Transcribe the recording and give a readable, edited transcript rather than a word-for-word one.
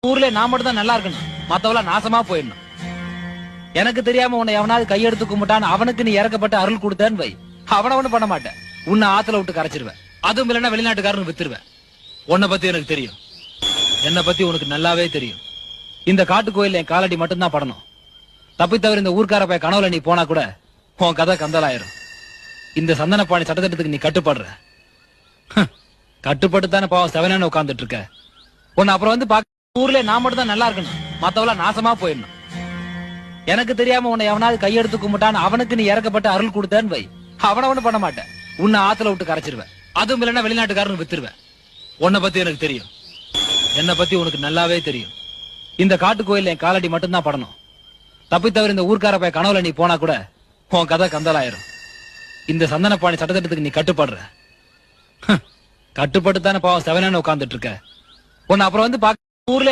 ஊர்ல நான் மட்டும் தான் நல்லா இருக்கணும், மத்தவள நாசமா போயிடணும். எனக்கு தெரியாம உன்னை எவனாவது கையெடுத்து கும்பிட்டான்னு அவனுக்கு நீ இறக்கப்பட்ட அருள் கொடுத்தேன்னு வை, அவன ஒண்ணு பண்ண மாட்டேன். உன்னை ஆத்துல விட்டு கரைச்சிருவேன். அதுவும் இல்லைன்னா வெளிநாட்டுக்காரனுக்கு வித்துருவேன். உன்னை பத்தி எனக்கு தெரியும், என்னை பத்தி உனக்கு நல்லாவே தெரியும். இந்த காட்டு கோயில்ல என் காலடி மட்டும்தான் படணும். தப்பி தவிர இந்த ஊர்க்கார போய் கனவுல நீ போனா கூட உன் கதை கந்தலாயிரும். இந்த சந்தனப்பாணி சட்டத்திட்டத்துக்கு நீ கட்டுப்படுற. கட்டுப்பட்டு தானே பாவம் செவனேன்னு உட்கார்ந்துட்டு இருக்க. உன்னை அப்புறம் வந்து ஊர்ல நான் மட்டும் தான் நல்லா இருக்கணும், மத்தவள நாசமா போயிடணும். எனக்கு தெரியாம உன்னை எவனாவது கையெடுத்து கும்பிட்டான்னு அவனுக்கு நீ இறக்கப்பட்ட அருள் கொடுத்தேன்னு வை, அவன ஒண்ணு பண்ண மாட்டேன். உன்னை ஆத்துல விட்டு கரைச்சிருவேன். அதுவும் இல்லைன்னா வெளிநாட்டுக்காரனுக்கு வித்துருவேன். உன்னை பத்தி எனக்கு தெரியும், என்னை பத்தி உனக்கு நல்லாவே தெரியும். இந்த காட்டு கோயில்ல என் காலடி மட்டும்தான் படணும். தப்பி தவிர இந்த ஊர்க்கார போய் கனவுல நீ போனா கூட உன் கதை கந்தலாயிரும். இந்த சந்தனப்பாணி சட்டத்திட்டத்துக்கு நீ கட்டுப்படுற. கட்டுப்பட்டு தானே பாவம் செவனேன்னு உட்கார்ந்துட்டு இருக்க. உன்னை அப்புறம் வந்து